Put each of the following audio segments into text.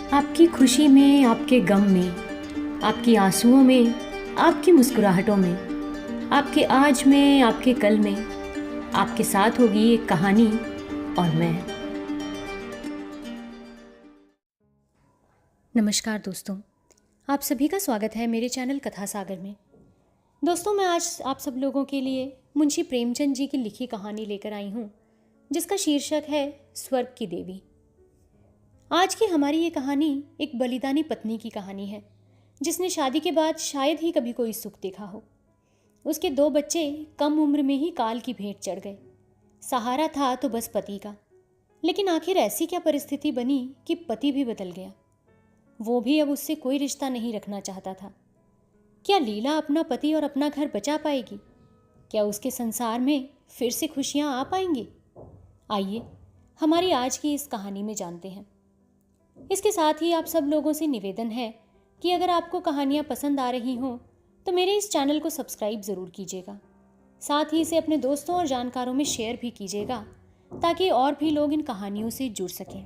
आपकी खुशी में, आपके गम में, आपकी आंसुओं में, आपकी मुस्कुराहटों में, आपके आज में, आपके कल में, आपके साथ होगी एक कहानी और मैं। नमस्कार दोस्तों, आप सभी का स्वागत है मेरे चैनल कथा सागर में। दोस्तों, मैं आज आप सब लोगों के लिए मुंशी प्रेमचंद जी की लिखी कहानी लेकर आई हूँ, जिसका शीर्षक है स्वर्ग की देवी। आज की हमारी ये कहानी एक बलिदानी पत्नी की कहानी है, जिसने शादी के बाद शायद ही कभी कोई सुख देखा हो। उसके 2 बच्चे कम उम्र में ही काल की भेंट चढ़ गए। सहारा था तो बस पति का, लेकिन आखिर ऐसी क्या परिस्थिति बनी कि पति भी बदल गया। वो भी अब उससे कोई रिश्ता नहीं रखना चाहता था। क्या लीला अपना पति और अपना घर बचा पाएगी? क्या उसके संसार में फिर से खुशियां आ पाएंगी? आइए हमारी आज की इस कहानी में जानते हैं। इसके साथ ही आप सब लोगों से निवेदन है कि अगर आपको कहानियाँ पसंद आ रही हों तो मेरे इस चैनल को सब्सक्राइब ज़रूर कीजिएगा। साथ ही इसे अपने दोस्तों और जानकारों में शेयर भी कीजिएगा, ताकि और भी लोग इन कहानियों से जुड़ सकें।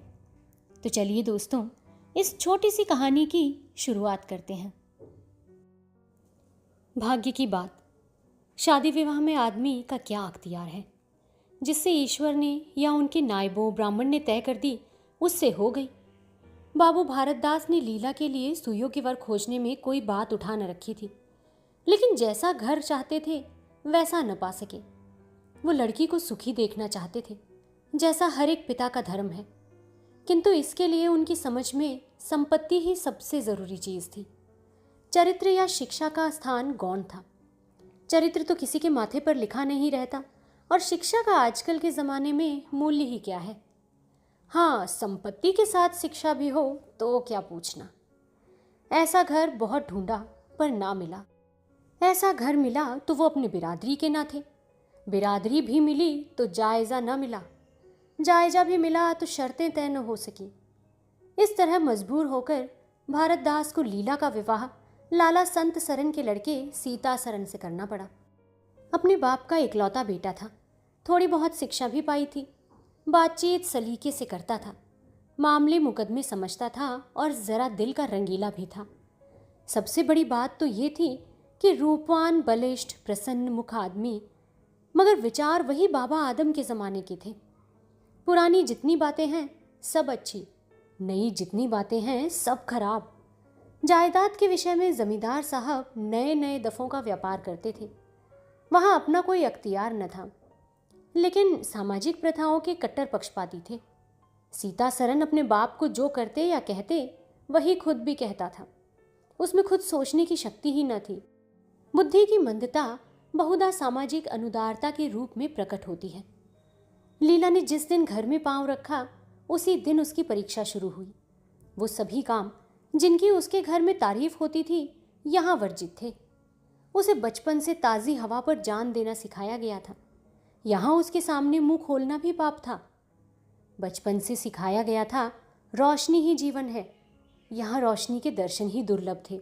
तो चलिए दोस्तों, इस छोटी सी कहानी की शुरुआत करते हैं। भाग्य की बात। शादी विवाह में आदमी का क्या अख्तियार है। जिससे ईश्वर ने या उनके नायबों ब्राह्मण ने तय कर दी, उससे हो गई। बाबू भारतदास ने लीला के लिए सुइयों के वर खोजने में कोई बात उठा न रखी थी, लेकिन जैसा घर चाहते थे वैसा न पा सके। वो लड़की को सुखी देखना चाहते थे, जैसा हर एक पिता का धर्म है, किंतु इसके लिए उनकी समझ में संपत्ति ही सबसे जरूरी चीज थी। चरित्र या शिक्षा का स्थान गौण था। चरित्र तो किसी के माथे पर लिखा नहीं रहता, और शिक्षा का आजकल के जमाने में मूल्य ही क्या है। हाँ, संपत्ति के साथ शिक्षा भी हो तो क्या पूछना। ऐसा घर बहुत ढूंढा पर ना मिला। ऐसा घर मिला तो वो अपने बिरादरी के ना थे। बिरादरी भी मिली तो जायजा ना मिला। जायजा भी मिला तो शर्तें तय न हो सकी। इस तरह मजबूर होकर भारतदास को लीला का विवाह लाला संत सरन के लड़के सीता सरन से करना पड़ा। अपने बाप का इकलौता बेटा था। थोड़ी बहुत शिक्षा भी पाई थी। बातचीत सलीके से करता था। मामले मुकदमे समझता था और जरा दिल का रंगीला भी था। सबसे बड़ी बात तो ये थी कि रूपवान, बलिष्ठ, प्रसन्न मुख आदमी, मगर विचार वही बाबा आदम के ज़माने के थे। पुरानी जितनी बातें हैं सब अच्छी, नई जितनी बातें हैं सब खराब। जायदाद के विषय में जमींदार साहब नए नए दफ़ों का व्यापार करते थे। वहाँ अपना कोई अख्तियार न था, लेकिन सामाजिक प्रथाओं के कट्टर पक्षपाती थे। सीता सरन अपने बाप को जो करते या कहते वही खुद भी कहता था। उसमें खुद सोचने की शक्ति ही न थी। बुद्धि की मंदता बहुधा सामाजिक अनुदारता के रूप में प्रकट होती है। लीला ने जिस दिन घर में पांव रखा उसी दिन उसकी परीक्षा शुरू हुई। वो सभी काम जिनकी उसके घर में तारीफ होती थी यहाँ वर्जित थे। उसे बचपन से ताज़ी हवा पर जान देना सिखाया गया था। यहाँ उसके सामने मुंह खोलना भी पाप था। बचपन से सिखाया गया था रोशनी ही जीवन है। यहाँ रोशनी के दर्शन ही दुर्लभ थे।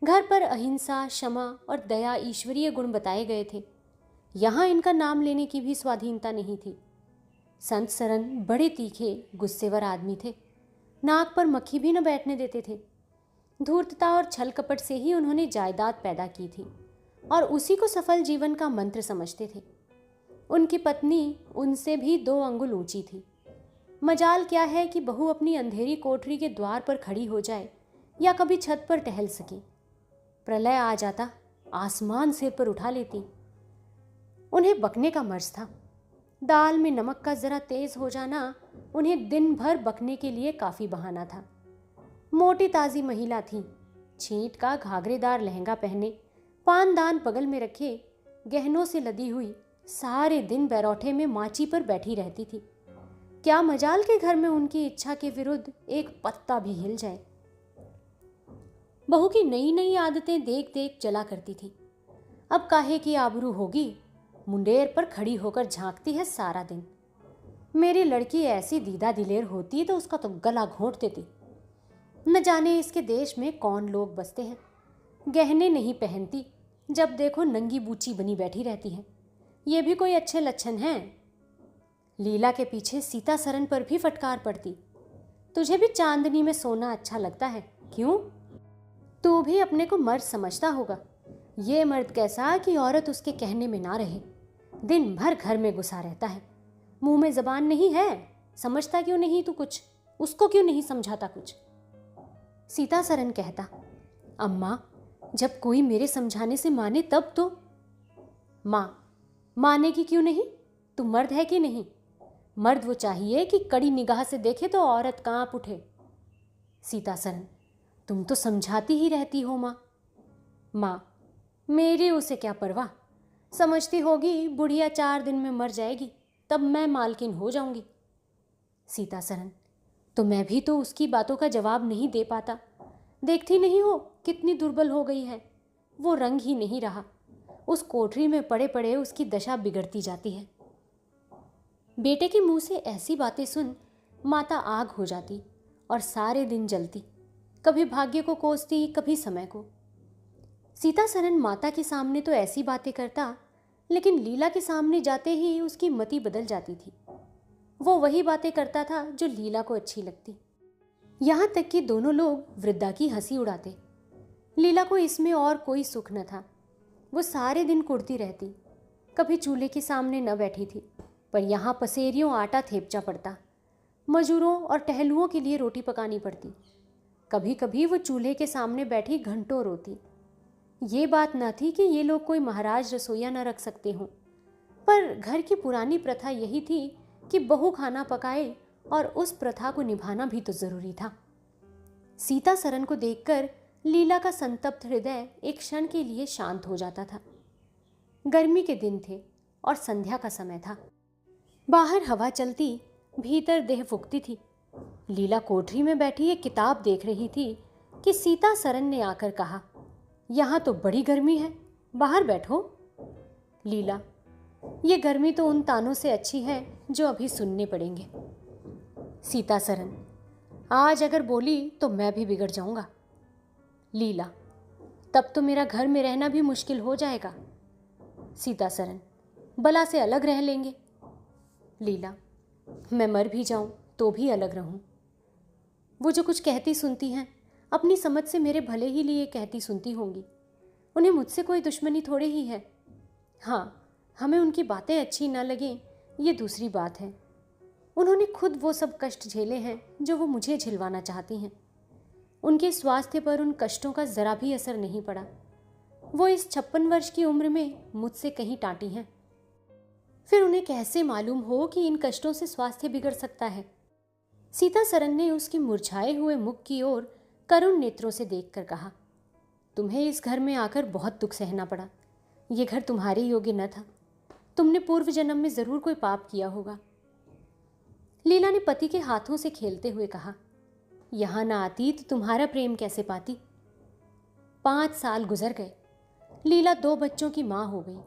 घर पर अहिंसा, क्षमा और दया ईश्वरीय गुण बताए गए थे। यहाँ इनका नाम लेने की भी स्वाधीनता नहीं थी। संत सरन बड़े तीखे, गुस्सेवर आदमी थे। नाक पर मक्खी भी न बैठने देते थे। धूर्तता और छल कपट से ही उन्होंने जायदाद पैदा की थी और उसी को सफल जीवन का मंत्र समझते थे। उनकी पत्नी उनसे भी 2 अंगुल ऊंची थी। मजाल क्या है कि बहू अपनी अंधेरी कोठरी के द्वार पर खड़ी हो जाए या कभी छत पर टहल सके। प्रलय आ जाता, आसमान सिर पर उठा लेती। उन्हें बकने का मर्ज था। दाल में नमक का जरा तेज हो जाना उन्हें दिन भर बकने के लिए काफी बहाना था। मोटी ताजी महिला थी। छींट का घाघरेदार लहंगा पहने, पानदान बगल में रखे, गहनों से लदी हुई, सारे दिन बैरौठे में माची पर बैठी रहती थी। क्या मजाल के घर में उनकी इच्छा के विरुद्ध एक पत्ता भी हिल जाए। बहू की नई नई आदतें देख देख चला करती थी। अब काहे की आबरू होगी, मुंडेर पर खड़ी होकर झांकती है सारा दिन। मेरी लड़की ऐसी दीदा दिलेर होती तो उसका तो गला घोंट देती। न जाने इसके देश में कौन लोग बसते हैं। गहने नहीं पहनती, जब देखो नंगी बूची बनी बैठी रहती है। ये भी कोई अच्छे लक्षण हैं? लीला के पीछे सीता सरन पर भी फटकार पड़ती। तुझे भी चांदनी में सोना अच्छा लगता है, क्यों? तू भी अपने को मर्द समझता होगा। ये मर्द कैसा कि औरत उसके कहने में ना रहे, दिन भर घर में घुसा रहता है, मुंह में जबान नहीं है। समझता क्यों नहीं तू कुछ? उसको क्यों नहीं समझाता कुछ? सीता सरन कहता, अम्मा, जब कोई मेरे समझाने से माने तब तो। माँ, मानेगी क्यों नहीं? तू मर्द है कि नहीं? मर्द वो चाहिए कि कड़ी निगाह से देखे तो औरत कांप उठे। सीता सरन, तुम तो समझाती ही रहती हो माँ। माँ, मेरी उसे क्या परवाह, समझती होगी बुढ़िया 4 दिन में मर जाएगी, तब मैं मालकिन हो जाऊंगी। सीता सरन, तो मैं भी तो उसकी बातों का जवाब नहीं दे पाता। देखती नहीं हो कितनी दुर्बल हो गई है, वो रंग ही नहीं रहा। उस कोठरी में पड़े पड़े उसकी दशा बिगड़ती जाती है। बेटे के मुंह से ऐसी बातें सुन माता आग हो जाती और सारे दिन जलती, कभी भाग्य को कोसती, कभी समय को। सीता सरन माता के सामने तो ऐसी बातें करता, लेकिन लीला के सामने जाते ही उसकी मति बदल जाती थी। वो वही बातें करता था जो लीला को अच्छी लगती। यहाँ तक कि दोनों लोग वृद्धा की हंसी उड़ाते। लीला को इसमें और कोई सुख न था। वो सारे दिन कुड़ती रहती, कभी चूल्हे के सामने न बैठी थी, पर यहाँ पसेरियों आटा थेपचा पड़ता, मजूरों और टहलुओं के लिए रोटी पकानी पड़ती। कभी कभी वो चूल्हे के सामने बैठी घंटों रोती। ये बात न थी कि ये लोग कोई महाराज रसोईया न रख सकते हों, पर घर की पुरानी प्रथा यही थी कि बहू खाना पकाए, और उस प्रथा को निभाना भी तो जरूरी था। सीता सरन को देखकर लीला का संतप्त हृदय एक क्षण के लिए शांत हो जाता था। गर्मी के दिन थे और संध्या का समय था। बाहर हवा चलती, भीतर देह फूकती थी। लीला कोठरी में बैठी एक किताब देख रही थी कि सीता सरन ने आकर कहा, यहाँ तो बड़ी गर्मी है, बाहर बैठो। लीला, ये गर्मी तो उन तानों से अच्छी है जो अभी सुनने पड़ेंगे। सीता सरन, आज अगर बोली तो मैं भी बिगड़ जाऊंगा। लीला, तब तो मेरा घर में रहना भी मुश्किल हो जाएगा। सीता सरन, बला से अलग रह लेंगे। लीला, मैं मर भी जाऊं तो भी अलग रहूं। वो जो कुछ कहती सुनती हैं, अपनी समझ से मेरे भले ही लिए कहती सुनती होंगी। उन्हें मुझसे कोई दुश्मनी थोड़े ही है। हाँ, हमें उनकी बातें अच्छी ना लगें, ये दूसरी बात है। उन्होंने खुद वो सब कष्ट झेले हैं जो वो मुझे झिलवाना चाहती हैं। उनके स्वास्थ्य पर उन कष्टों का जरा भी असर नहीं पड़ा। वो इस 56 वर्ष की उम्र में मुझसे कहीं टाटी हैं। फिर उन्हें कैसे मालूम हो कि इन कष्टों से स्वास्थ्य बिगड़ सकता है? सीता सरन ने उसके मुरझाए हुए मुख की ओर करुण नेत्रों से देखकर कहा, तुम्हें इस घर में आकर बहुत दुख सहना पड़ा। ये घर तुम्हारे योग्य न था। तुमने पूर्व जन्म में जरूर कोई पाप किया होगा। लीला ने पति के हाथों से खेलते हुए कहा, यहां ना आती तो तुम्हारा प्रेम कैसे पाती। 5 साल गुजर गए। लीला 2 बच्चों की माँ हो गई।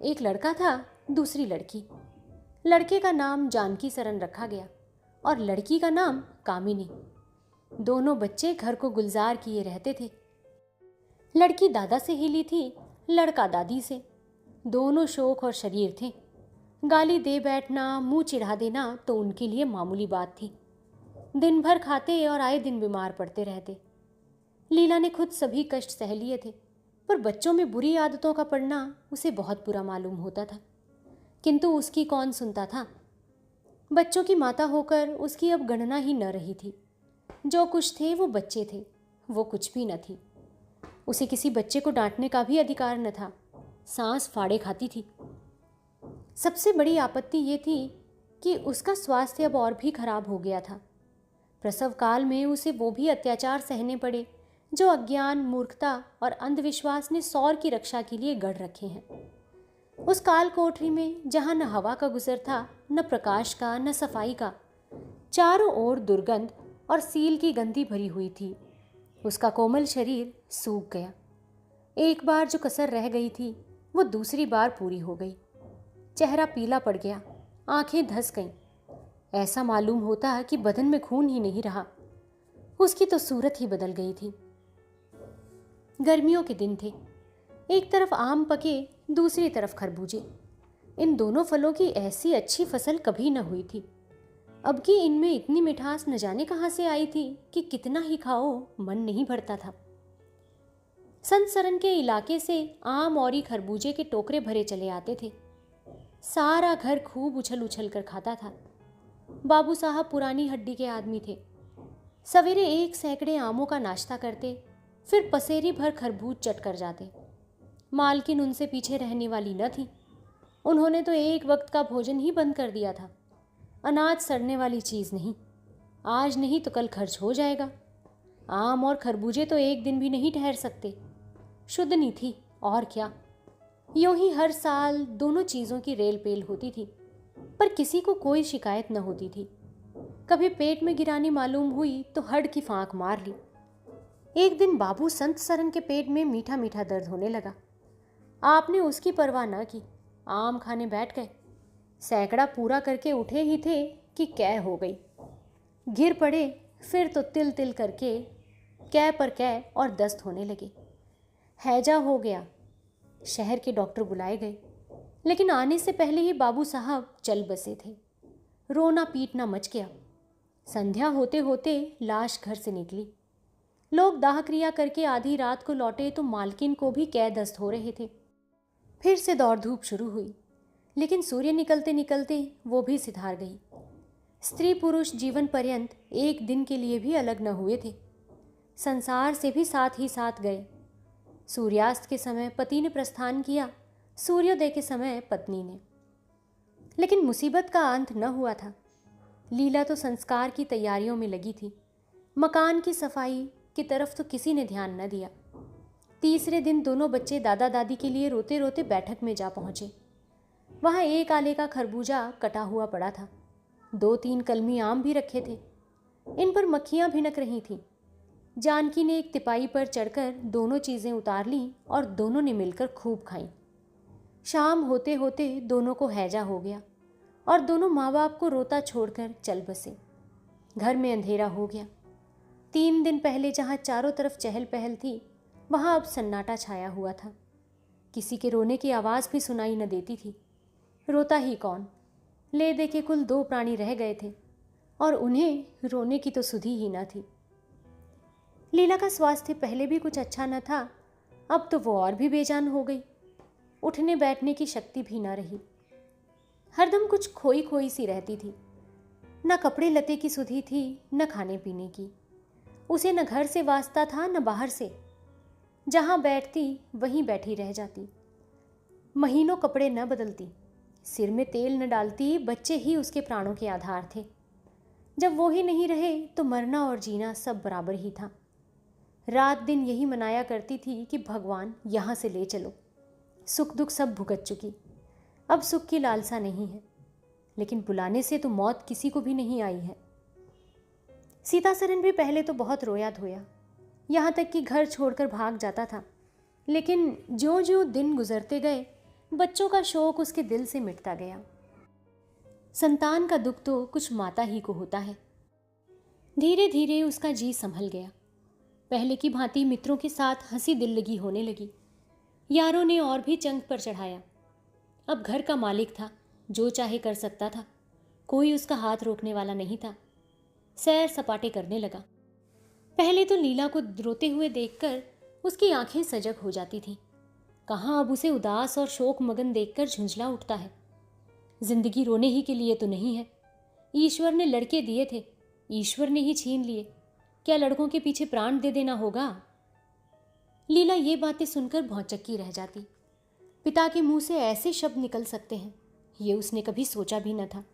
एक लड़का था, दूसरी लड़की। लड़के का नाम जानकी सरन रखा गया और लड़की का नाम कामिनी। दोनों बच्चे घर को गुलजार किए रहते थे। लड़की दादा से हिली थी, लड़का दादी से। दोनों शोक और शरीर थे। गाली दे बैठना, मुंह चिढ़ा देना तो उनके लिए मामूली बात थी। दिन भर खाते और आए दिन बीमार पड़ते रहते। लीला ने खुद सभी कष्ट सह लिए थे, पर बच्चों में बुरी आदतों का पड़ना उसे बहुत बुरा मालूम होता था। किंतु उसकी कौन सुनता था। बच्चों की माता होकर उसकी अब गणना ही न रही थी। जो कुछ थे वो बच्चे थे, वो कुछ भी न थी। उसे किसी बच्चे को डांटने का भी अधिकार न था। सांस फाड़े खाती थी। सबसे बड़ी आपत्ति ये थी कि उसका स्वास्थ्य अब और भी खराब हो गया था। प्रसव काल में उसे वो भी अत्याचार सहने पड़े जो अज्ञान, मूर्खता और अंधविश्वास ने सौर की रक्षा के लिए गढ़ रखे हैं। उस काल कोठरी में जहाँ न हवा का गुजर था, न प्रकाश का, न सफाई का, चारों ओर दुर्गंध और सील की गंधी भरी हुई थी। उसका कोमल शरीर सूख गया। एक बार जो कसर रह गई थी वो दूसरी बार पूरी हो गई। चेहरा पीला पड़ गया, आंखें धंस गईं। ऐसा मालूम होता कि बदन में खून ही नहीं रहा। उसकी तो सूरत ही बदल गई थी। गर्मियों के दिन थे। एक तरफ आम पके, दूसरी तरफ खरबूजे। इन दोनों फलों की ऐसी अच्छी फसल कभी न हुई थी। अब की इनमें इतनी मिठास न जाने कहां से आई थी कि कितना ही खाओ मन नहीं भरता था। संत सरन के इलाके से आम और खरबूजे के टोकरे भरे चले आते थे। सारा घर खूब उछल उछल कर खाता था। बाबू साहब पुरानी हड्डी के आदमी थे। सवेरे 1 सैकड़े आमों का नाश्ता करते, फिर पसेरी भर खरबूज चट कर जाते। मालकिन उनसे पीछे रहने वाली न थी। उन्होंने तो एक वक्त का भोजन ही बंद कर दिया था। अनाज सड़ने वाली चीज़ नहीं, आज नहीं तो कल खर्च हो जाएगा। आम और खरबूजे तो एक दिन भी नहीं ठहर सकते। शुद्ध नहीं थी और क्या। यूं ही हर साल दोनों चीज़ों की रेल पेल होती थी, पर किसी को कोई शिकायत न होती थी। कभी पेट में गिरानी मालूम हुई तो हड की फांक मार ली। एक दिन बाबू संत सरन के पेट में मीठा मीठा दर्द होने लगा। आपने उसकी परवाह न की, आम खाने बैठ गए। सैकड़ा पूरा करके उठे ही थे कि कै हो गई। गिर पड़े, फिर तो तिल तिल करके कै पर कै और दस्त होने लगे। हैजा हो गया। शहर के डॉक्टर बुलाए गए, लेकिन आने से पहले ही बाबू साहब चल बसे थे। रोना पीटना मच गया। संध्या होते होते लाश घर से निकली। लोग दाह क्रिया करके आधी रात को लौटे तो मालकिन को भी कै दस्त हो रहे थे। फिर से दौड़ धूप शुरू हुई, लेकिन सूर्य निकलते निकलते वो भी सिधार गई। स्त्री पुरुष जीवन पर्यंत एक दिन के लिए भी अलग न हुए थे। संसार से भी साथ ही साथ गए। सूर्यास्त के समय पति ने प्रस्थान किया, सूर्योदय के समय पत्नी ने। लेकिन मुसीबत का अंत न हुआ था। लीला तो संस्कार की तैयारियों में लगी थी। मकान की सफाई की तरफ तो किसी ने ध्यान न दिया। तीसरे दिन दोनों बच्चे दादा दादी के लिए रोते रोते बैठक में जा पहुंचे। वहां 1 आले का खरबूजा कटा हुआ पड़ा था। 2-3 कलमी आम भी रखे थे। इन पर मक्खियां भिनक रही थीं। जानकी ने एक तिपाई पर चढ़कर दोनों चीज़ें उतार लीं और दोनों ने मिलकर खूब खाईं। शाम होते होते दोनों को हैजा हो गया और दोनों माँ बाप को रोता छोड़कर चल बसे। घर में अंधेरा हो गया। 3 दिन पहले जहाँ चारों तरफ चहल पहल थी, वहाँ अब सन्नाटा छाया हुआ था। किसी के रोने की आवाज़ भी सुनाई न देती थी। रोता ही कौन? ले दे के कुल 2 प्राणी रह गए थे और उन्हें रोने की तो सुधि ही न थी। लीला का स्वास्थ्य पहले भी कुछ अच्छा न था, अब तो वो और भी बेजान हो गई। उठने बैठने की शक्ति भी न रही। हरदम कुछ खोई खोई सी रहती थी। न कपड़े लते की सुधि थी, न खाने पीने की। उसे न घर से वास्ता था न बाहर से। जहाँ बैठती वहीं बैठी रह जाती। महीनों कपड़े न बदलती, सिर में तेल न डालती। बच्चे ही उसके प्राणों के आधार थे। जब वो ही नहीं रहे तो मरना और जीना सब बराबर ही था। रात दिन यही मनाया करती थी कि भगवान यहाँ से ले चलो। सुख दुख सब भुगत चुकी, अब सुख की लालसा नहीं है। लेकिन बुलाने से तो मौत किसी को भी नहीं आई है। सीता सरन भी पहले तो बहुत रोया धोया, यहाँ तक कि घर छोड़कर भाग जाता था। लेकिन ज्यों ज्यों दिन गुजरते गए, बच्चों का शोक उसके दिल से मिटता गया। संतान का दुख तो कुछ माता ही को होता है। धीरे धीरे उसका जी संभल गया। पहले की भांति मित्रों के साथ हंसी दिल लगी होने लगी। यारों ने और भी चंग पर चढ़ाया। अब घर का मालिक था, जो चाहे कर सकता था। कोई उसका हाथ रोकने वाला नहीं था। सैर सपाटे करने लगा। पहले तो लीला को रोते हुए देखकर उसकी आंखें सजग हो जाती थीं। कहाँ अब उसे उदास और शोक मगन देखकर झुंझला उठता है। जिंदगी रोने ही के लिए तो नहीं है। ईश्वर ने लड़के दिए थे, ईश्वर ने ही छीन लिए। क्या लड़कों के पीछे प्राण दे देना होगा? लीला ये बातें सुनकर भौचक्की रह जाती। पिता के मुंह से ऐसे शब्द निकल सकते हैं, ये उसने कभी सोचा भी न था।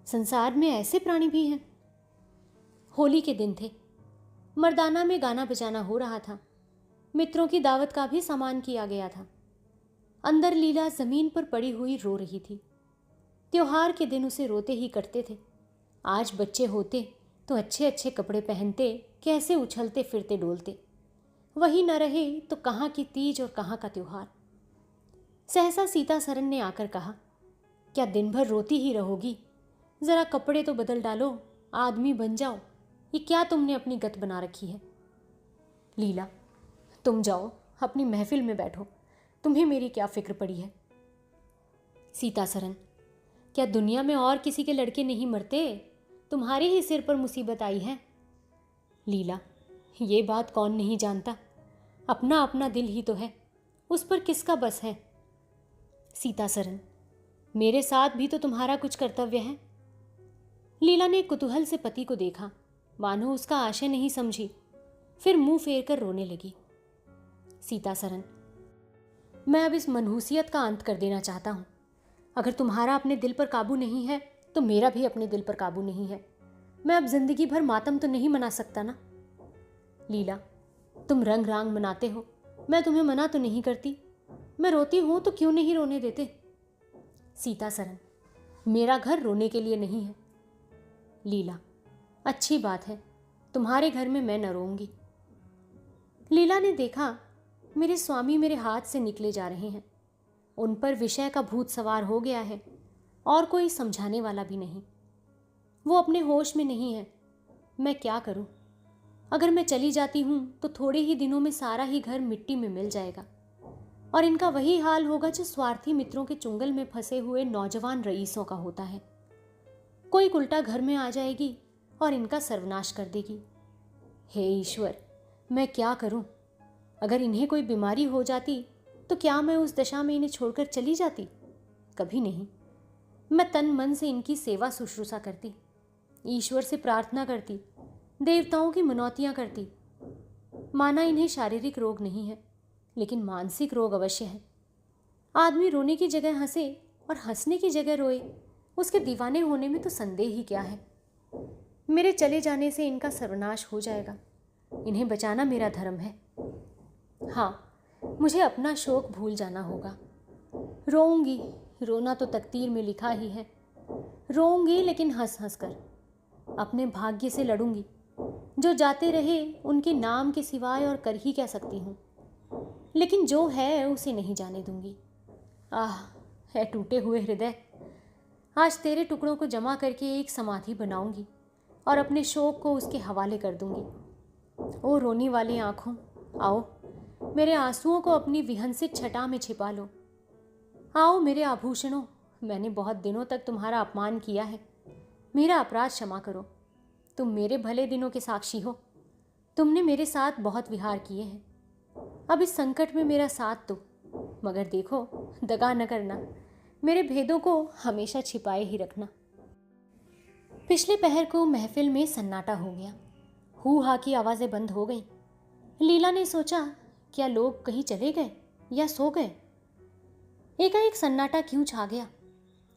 संसार में ऐसे प्राणी भी हैं। होली के दिन थे। मर्दाना में गाना बजाना हो रहा था। मित्रों की दावत का भी सामान किया गया था। अंदर लीला जमीन पर पड़ी हुई रो रही थी। त्योहार के दिन उसे रोते ही कटते थे। आज बच्चे होते तो अच्छे अच्छे कपड़े पहनते, कैसे उछलते फिरते डोलते। वही न रहे तो कहाँ की तीज और कहाँ का त्योहार। सहसा सीता सरन ने आकर कहा, क्या दिन भर रोती ही रहोगी? जरा कपड़े तो बदल डालो, आदमी बन जाओ। ये क्या तुमने अपनी गत बना रखी है? लीला, तुम जाओ अपनी महफिल में बैठो, तुम्हें मेरी क्या फिक्र पड़ी है? सीता सरन, क्या दुनिया में और किसी के लड़के नहीं मरते? तुम्हारे ही सिर पर मुसीबत आई है। लीला, ये बात कौन नहीं जानता, अपना अपना दिल ही तो है, उस पर किसका बस है। सीतासरन, मेरे साथ भी तो तुम्हारा कुछ कर्तव्य है। लीला ने कुतूहल से पति को देखा, मानो उसका आशय नहीं समझी, फिर मुंह फेर कर रोने लगी। सीतासरन, मैं अब इस मनहूसियत का अंत कर देना चाहता हूं। अगर तुम्हारा अपने दिल पर काबू नहीं है तो मेरा भी अपने दिल पर काबू नहीं है। मैं अब जिंदगी भर मातम तो नहीं मना सकता ना। लीला, तुम रंग रांग मनाते हो, मैं तुम्हें मना तो नहीं करती। मैं रोती हूं तो क्यों नहीं रोने देते। सीतासरन, मेरा घर रोने के लिए नहीं है। लीला, अच्छी बात है, तुम्हारे घर में मैं न रोऊंगी। लीला ने देखा मेरे स्वामी मेरे हाथ से निकले जा रहे हैं, उन पर विषय का भूत सवार हो गया है और कोई समझाने वाला भी नहीं। वो अपने होश में नहीं है। मैं क्या करूं? अगर मैं चली जाती हूं तो थोड़े ही दिनों में सारा ही घर मिट्टी में मिल जाएगा और इनका वही हाल होगा जो स्वार्थी मित्रों के चुंगल में फंसे हुए नौजवान रईसों का होता है। कोई उल्टा घर में आ जाएगी और इनका सर्वनाश कर देगी। हे ईश्वर, मैं क्या करूं? अगर इन्हें कोई बीमारी हो जाती तो क्या मैं उस दशा में इन्हें छोड़कर चली जाती? कभी नहीं। मैं तन मन से इनकी सेवा शुश्रूषा करती, ईश्वर से प्रार्थना करती, देवताओं की मनौतियां करती। माना इन्हें शारीरिक रोग नहीं है, लेकिन मानसिक रोग अवश्य है। आदमी रोने की जगह हंसे और हंसने की जगह रोए, उसके दीवाने होने में तो संदेह ही क्या है। मेरे चले जाने से इनका सर्वनाश हो जाएगा। इन्हें बचाना मेरा धर्म है। हाँ, मुझे अपना शोक भूल जाना होगा। रोऊंगी, रोना तो तकदीर में लिखा ही है। रोऊंगी लेकिन हंस हंस कर। अपने भाग्य से लड़ूंगी। जो जाते रहे उनके नाम के सिवाय और कर ही क्या सकती हूँ, लेकिन जो है उसे नहीं जाने दूंगी। आह, है टूटे हुए हृदय, आज तेरे टुकड़ों को जमा करके एक समाधि बनाऊंगी और अपने शोक को उसके हवाले कर दूंगी। ओ रोने वाली आंखों, आओ, मेरे आंसुओं को अपनी विहंसित छटा में छिपा लो। आओ मेरे आभूषणों, मैंने बहुत दिनों तक तुम्हारा अपमान किया है, मेरा अपराध क्षमा करो। तुम मेरे भले दिनों के साक्षी हो। तुमने मेरे साथ बहुत विहार किए हैं। अब इस संकट में मेरा साथ दो, मगर देखो दगा न करना, मेरे भेदों को हमेशा छिपाए ही रखना। पिछले पहर को महफिल में सन्नाटा हो गया। हू हा की आवाज़ें बंद हो गईं। लीला ने सोचा, क्या लोग कहीं चले गए या सो गए? एकाएक सन्नाटा क्यों छा गया?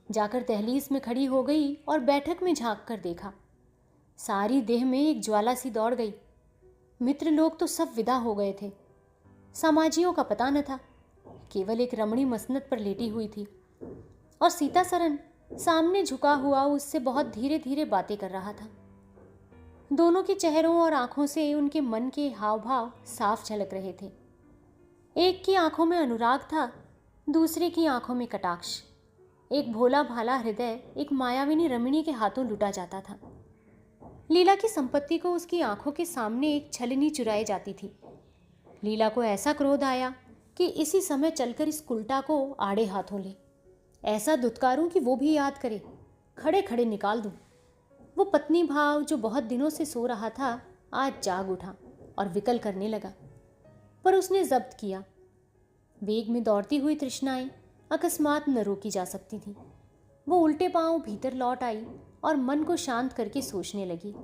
जाकर दहलीज में खड़ी हो गई और बैठक में झांक कर देखा। सारी देह में एक ज्वाला सी दौड़ गई। मित्र लोग तो सब विदा हो गए थे। समाजियों का पता न था। केवल एक रमणी मसनद पर लेटी हुई थी और सीतासरन सामने झुका हुआ उससे बहुत धीरे धीरे बातें कर रहा था। दोनों के चेहरों और आंखों से उनके मन के हाव भाव साफ झलक रहे थे। एक की आंखों में अनुराग था, दूसरे की आंखों में कटाक्ष। एक भोला भाला हृदय एक मायाविनी रमणी के हाथों लुटा जाता था। लीला की संपत्ति को उसकी आंखों के सामने एक छलनी चुराई जाती थी। लीला को ऐसा क्रोध आया कि इसी समय चलकर इस कुल्टा को आड़े हाथों ले, ऐसा दुत्कारूं कि वो भी याद करे, खड़े खड़े निकाल दूं। वो पत्नी भाव जो बहुत दिनों से सो रहा था आज जाग उठा और विकल करने लगा, पर उसने जब्त किया। वेग में दौड़ती हुई तृष्णाएं अकस्मात न रोकी जा सकती थी। वो उल्टे पांव भीतर लौट आई और मन को शांत करके सोचने लगी।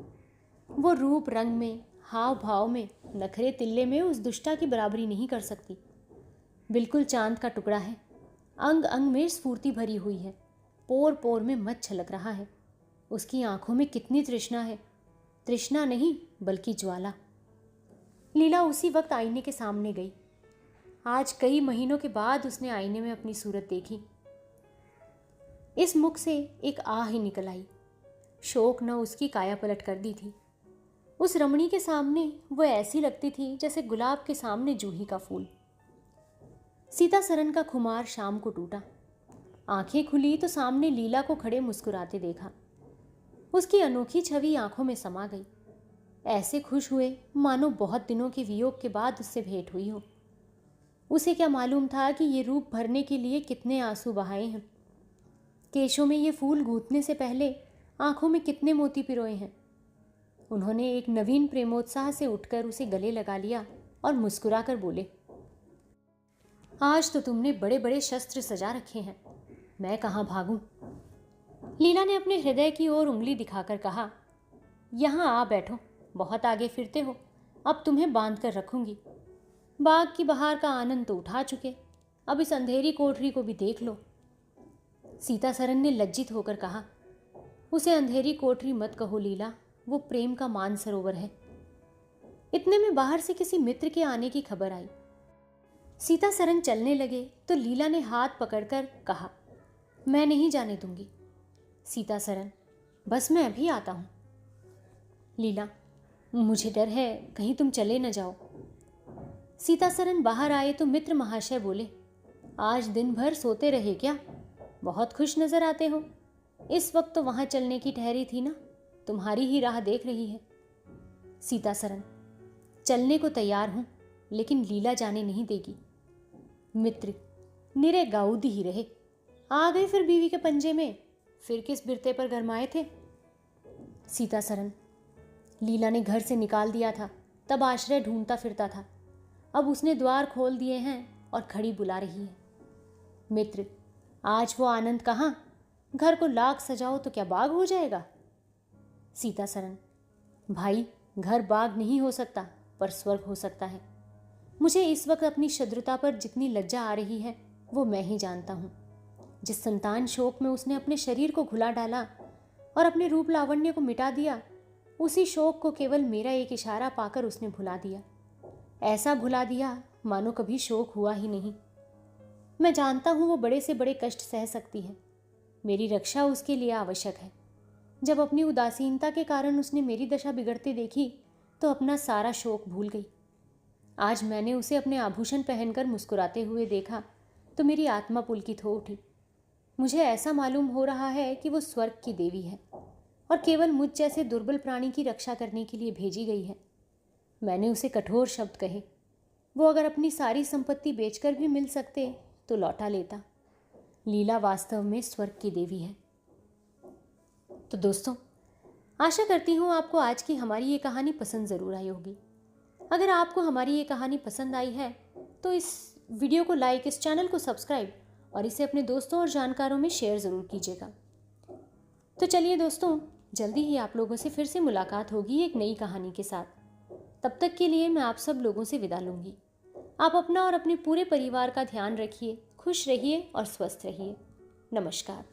वो रूप रंग में, हाव भाव में, नखरे तिल्ले में उस दुष्टा की बराबरी नहीं कर सकती। बिल्कुल चांद का टुकड़ा है। अंग अंग में स्फूर्ति भरी हुई है, पोर पोर में मत छलक रहा है। उसकी आंखों में कितनी तृष्णा है, तृष्णा नहीं बल्कि ज्वाला। लीला उसी वक्त आईने के सामने गई। आज कई महीनों के बाद उसने आईने में अपनी सूरत देखी। इस मुख से एक आह ही निकल आई। शोक न उसकी काया पलट कर दी थी। उस रमणी के सामने वो ऐसी लगती थी जैसे गुलाब के सामने जूही का फूल। सीतासरन का खुमार शाम को टूटा। आंखें खुली तो सामने लीला को खड़े मुस्कुराते देखा। उसकी अनोखी छवि आंखों में समा गई। ऐसे खुश हुए मानो बहुत दिनों के वियोग के बाद उससे भेंट हुई हो। उसे क्या मालूम था कि ये रूप भरने के लिए कितने आंसू बहाए हैं। केशों में ये फूल गूंथने से पहले आंखों में कितने मोती पिरोए हैं। उन्होंने एक नवीन प्रेमोत्साह से उठकर उसे गले लगा लिया और मुस्कुराकर बोले, आज तो तुमने बड़े बड़े शस्त्र सजा रखे हैं, मैं कहाँ भागूं। लीला ने अपने हृदय की ओर उंगली दिखाकर कहा, यहाँ आ बैठो, बहुत आगे फिरते हो, अब तुम्हें बांध कर रखूंगी। बाग की बहार का आनंद तो उठा चुके, अब इस अंधेरी कोठरी को भी देख लो। सीता सरन ने लज्जित होकर कहा, उसे अंधेरी कोठरी मत कहो लीला, वो प्रेम का मानसरोवर है। इतने में बाहर से किसी मित्र के आने की खबर आई। सीता सरन चलने लगे तो लीला ने हाथ पकड़कर कहा, मैं नहीं जाने दूंगी। सीता सरन, बस मैं अभी आता हूं। लीला, मुझे डर है कहीं तुम चले न जाओ। सीता सरन बाहर आए तो मित्र महाशय बोले, आज दिन भर सोते रहे क्या? बहुत खुश नजर आते हो। इस वक्त तो वहां चलने की ठहरी थी ना, तुम्हारी ही राह देख रही है। सीता सरन, चलने को तैयार हूं, लेकिन लीला जाने नहीं देगी। मित्र, निरे गाउदी ही रहे, आ गए फिर बीवी के पंजे में, फिर किस बिरते पर गरमाए थे। सीता सरन, लीला ने घर से निकाल दिया था, तब आश्रय ढूंढता फिरता था, अब उसने द्वार खोल दिए हैं और खड़ी बुला रही है। मित्र, आज वो आनंद कहाँ? घर को लाख सजाओ तो क्या बाग हो जाएगा? सीता सरन, भाई, घर बाग नहीं हो सकता, पर स्वर्ग हो सकता है। मुझे इस वक्त अपनी शत्रुता पर जितनी लज्जा आ रही है वो मैं ही जानता हूँ। जिस संतान शोक में उसने अपने शरीर को घुला डाला और अपने रूप लावण्य को मिटा दिया, उसी शोक को केवल मेरा एक इशारा पाकर उसने भुला दिया। ऐसा भुला दिया मानो कभी शोक हुआ ही नहीं। मैं जानता हूँ वो बड़े से बड़े कष्ट सह सकती है, मेरी रक्षा उसके लिए आवश्यक है। जब अपनी उदासीनता के कारण उसने मेरी दशा बिगड़ते देखी तो अपना सारा शोक भूल गई। आज मैंने उसे अपने आभूषण पहनकर मुस्कुराते हुए देखा तो मेरी आत्मा पुलकित हो उठी। मुझे ऐसा मालूम हो रहा है कि वो स्वर्ग की देवी है और केवल मुझ जैसे दुर्बल प्राणी की रक्षा करने के लिए भेजी गई है। मैंने उसे कठोर शब्द कहे, वो अगर अपनी सारी संपत्ति बेचकर भी मिल सकते तो लौटा लेता। लीला वास्तव में स्वर्ग की देवी है। तो दोस्तों, आशा करती हूँ आपको आज की हमारी ये कहानी पसंद ज़रूर आई होगी। अगर आपको हमारी ये कहानी पसंद आई है तो इस वीडियो को लाइक, इस चैनल को सब्सक्राइब और इसे अपने दोस्तों और जानकारों में शेयर ज़रूर कीजिएगा। तो चलिए दोस्तों, जल्दी ही आप लोगों से फिर से मुलाकात होगी एक नई कहानी के साथ। तब तक के लिए मैं आप सब लोगों से विदा लूँगी। आप अपना और अपने पूरे परिवार का ध्यान रखिए, खुश रहिए और स्वस्थ रहिए। नमस्कार।